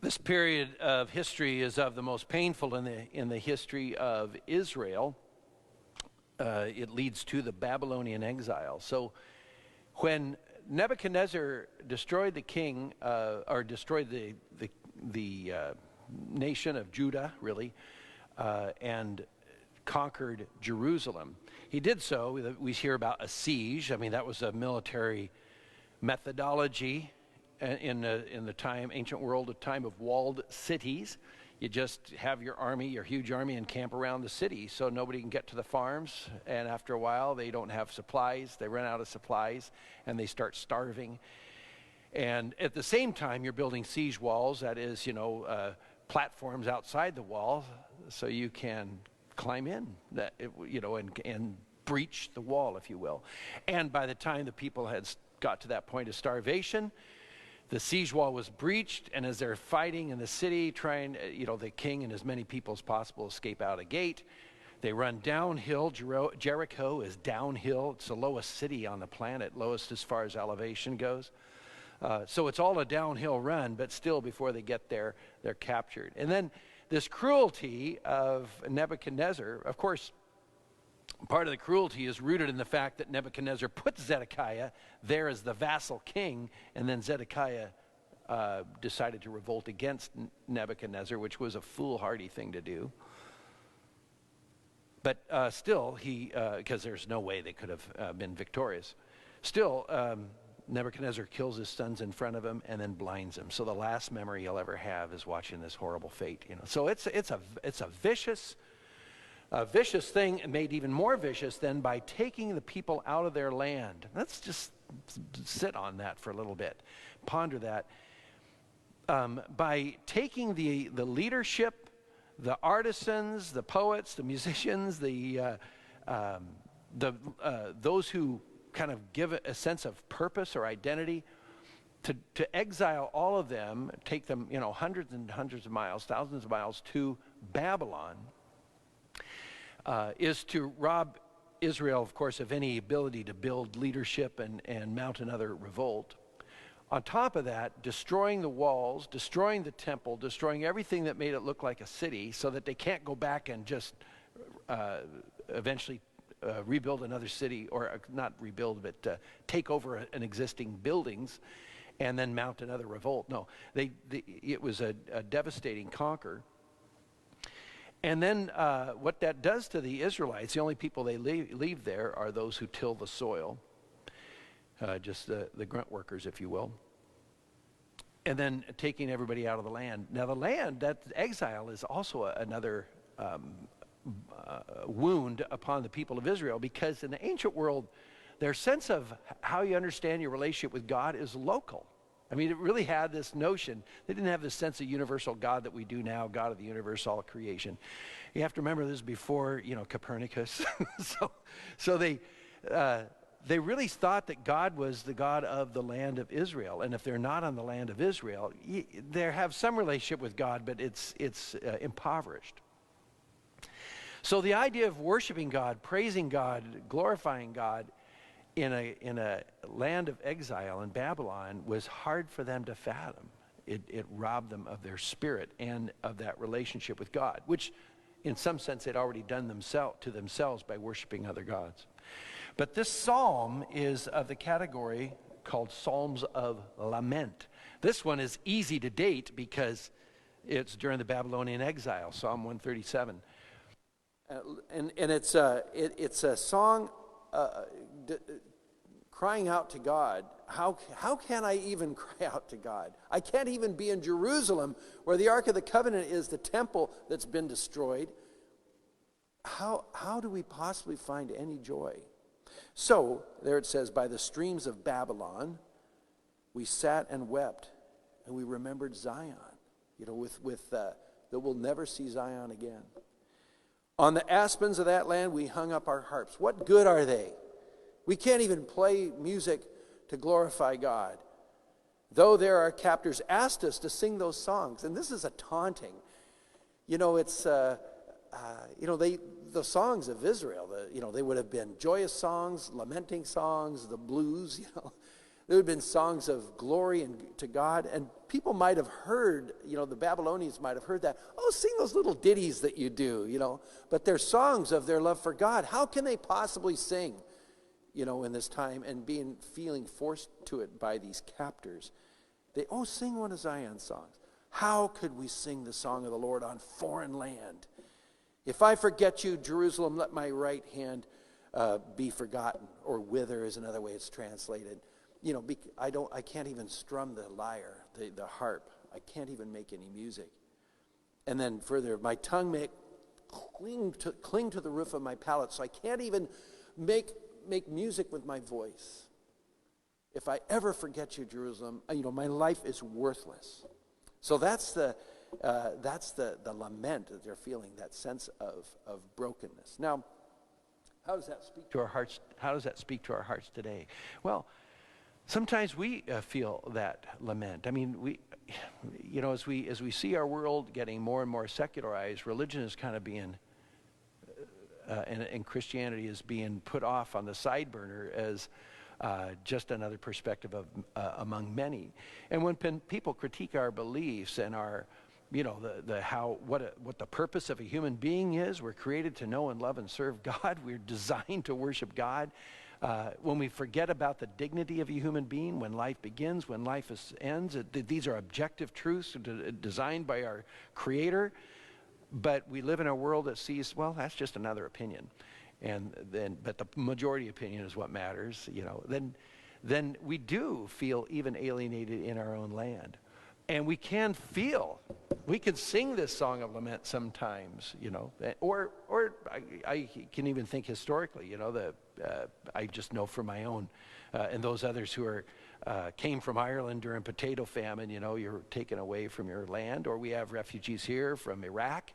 This period of history is of the most painful in the history of Israel. It leads to the Babylonian exile. So when Nebuchadnezzar destroyed the king, or destroyed the nation of Judah, really, and conquered Jerusalem, he did so. We hear about a siege. I mean, that was a military methodology in the ancient world, a time of walled cities. You just have your army, your huge army, and camp around the city so nobody can get to the farms. And after a while, they don't have supplies. They run out of supplies, and they start starving. And at the same time, you're building siege walls, that is, platforms outside the wall, so you can climb in, and breach the wall, if you will. And by the time the people had got to that point of starvation, the siege wall was breached, and as they're fighting in the city, trying, the king and as many people as possible escape out a gate, they run downhill. Jericho is downhill. It's the lowest city on the planet, lowest as far as elevation goes. So it's all a downhill run, but still before they get there, they're captured. And then this cruelty of Nebuchadnezzar, of course, part of the cruelty is rooted in the fact that Nebuchadnezzar put Zedekiah there as the vassal king, and then Zedekiah decided to revolt against Nebuchadnezzar, which was a foolhardy thing to do. But still, because there's no way they could have been victorious. Still, Nebuchadnezzar kills his sons in front of him and then blinds them. So the last memory he'll ever have is watching this horrible fate. So it's a vicious thing, made even more vicious than by taking the people out of their land. Let's just sit on that for a little bit. Ponder that. By taking the leadership, the artisans, the poets, the musicians, those who kind of give a sense of purpose or identity, to exile all of them, take them, hundreds and hundreds of miles, thousands of miles to Babylon, is to rob Israel, of course, of any ability to build leadership and mount another revolt. On top of that, destroying the walls, destroying the temple, destroying everything that made it look like a city so that they can't go back and just eventually rebuild another city, or not rebuild, but take over an existing buildings and then mount another revolt. No, it was a devastating conquer. And then what that does to the Israelites, the only people they leave there are those who till the soil, just the grunt workers, if you will. And then taking everybody out of the land. Now the land, that exile is also another wound upon the people of Israel, because in the ancient world, their sense of how you understand your relationship with God is local. I mean, it really had this notion. They didn't have this sense of universal God that we do now, God of the universe, all creation. You have to remember this is before, Copernicus. so they really thought that God was the God of the land of Israel. And if they're not on the land of Israel, they have some relationship with God, but it's impoverished. So the idea of worshiping God, praising God, glorifying God in a land of exile in Babylon was hard for them to fathom. It robbed them of their spirit and of that relationship with God, which in some sense they'd already done to themselves by worshiping other gods. But this psalm is of the category called Psalms of Lament. This one is easy to date because it's during the Babylonian exile, Psalm 137. And it's a song crying out to God. How can I even cry out to God? I can't even be in Jerusalem where the Ark of the Covenant is, the temple that's been destroyed. How do we possibly find any joy? So, there it says, by the streams of Babylon, we sat and wept, and we remembered Zion, that we'll never see Zion again. On the aspens of that land, we hung up our harps. What good are they? We can't even play music to glorify God. Though there our captors asked us to sing those songs. And this is a taunting. It's, the songs of Israel, they would have been joyous songs, lamenting songs, the blues, There would have been songs of glory and to God, and people might have heard, the Babylonians might have heard that. Oh, sing those little ditties that you do, But they're songs of their love for God. How can they possibly sing, in this time and feeling forced to it by these captors? Sing one of Zion's songs. How could we sing the song of the Lord on foreign land? If I forget you, Jerusalem, let my right hand be forgotten, or wither is another way it's translated. I can't even strum the lyre, the harp. I can't even make any music. And then further, my tongue may cling to the roof of my palate, so I can't even make music with my voice. If I ever forget you, Jerusalem, my life is worthless. So that's the lament that they're feeling, that sense of brokenness. Now, how does that speak to our hearts? How does that speak to our hearts today? Well, sometimes we feel that lament. I mean, we, as we see our world getting more and more secularized, religion is kind of being, and Christianity is being put off on the side burner as just another perspective of among many. And when people critique our beliefs and our, what the purpose of a human being is, we're created to know and love and serve God. We're designed to worship God. When we forget about the dignity of a human being, when life begins, when life ends, these are objective truths designed by our Creator. But we live in a world that sees, well, that's just another opinion. But the majority opinion is what matters, then we do feel even alienated in our own land. And we can sing this song of lament sometimes, or I can even think historically, I just know from my own, and those others who came from Ireland during potato famine, you're taken away from your land, or we have refugees here from Iraq.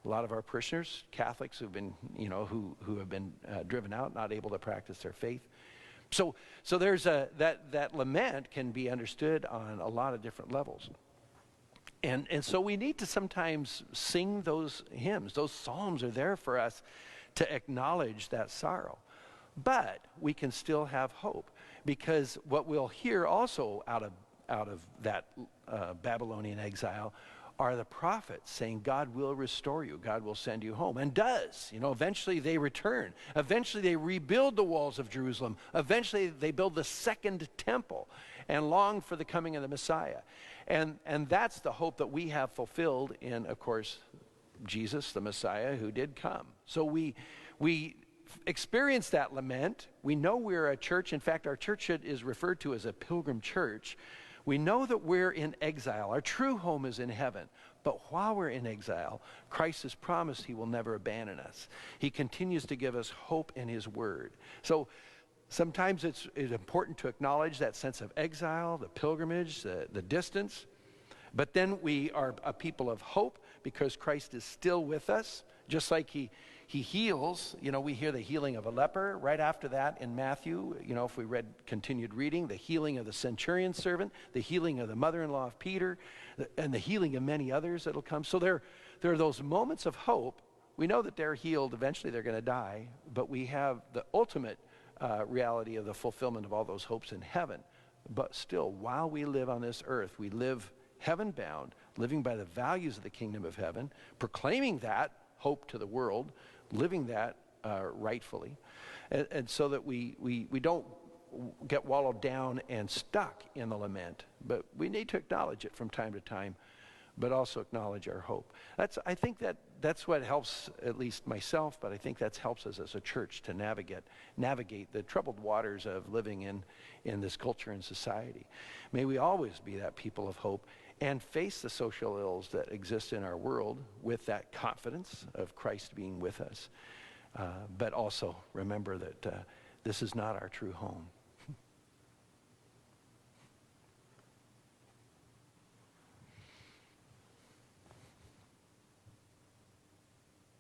A lot of our parishioners, Catholics, who've been, who have been driven out, not able to practice their faith. So there's that lament can be understood on a lot of different levels. And so we need to sometimes sing those hymns. Those psalms are there for us to acknowledge that sorrow. But we can still have hope, because what we'll hear also out of that Babylonian exile are the prophets saying God will restore you, God will send you home, and does. Eventually they return. Eventually they rebuild the walls of Jerusalem. Eventually they build the second temple and long for the coming of the Messiah. And that's the hope that we have fulfilled in, of course, Jesus, the Messiah, who did come. So we experience that lament. We know we're a church. In fact, our church is referred to as a Pilgrim Church. We know that we're in exile. Our true home is in heaven. But while we're in exile, Christ has promised he will never abandon us. He continues to give us hope in his word. So sometimes it's important to acknowledge that sense of exile, the pilgrimage, the distance. But then we are a people of hope because Christ is still with us. Just like he heals, we hear the healing of a leper. Right after that in Matthew, if we continued reading, the healing of the centurion servant, the healing of the mother-in-law of Peter, and the healing of many others that'll come. So there are those moments of hope. We know that they're healed. Eventually they're going to die. But we have the ultimate reality of the fulfillment of all those hopes in heaven. But still, while we live on this earth, we live heaven-bound, living by the values of the kingdom of heaven, proclaiming that hope to the world, living that rightfully, and so that we don't get wallowed down and stuck in the lament. But we need to acknowledge it from time to time, but also acknowledge our hope. I think that's what helps, at least myself, but I think that helps us as a church to navigate the troubled waters of living in this culture and society. May we always be that people of hope and face the social ills that exist in our world with that confidence of Christ being with us. But also remember that this is not our true home.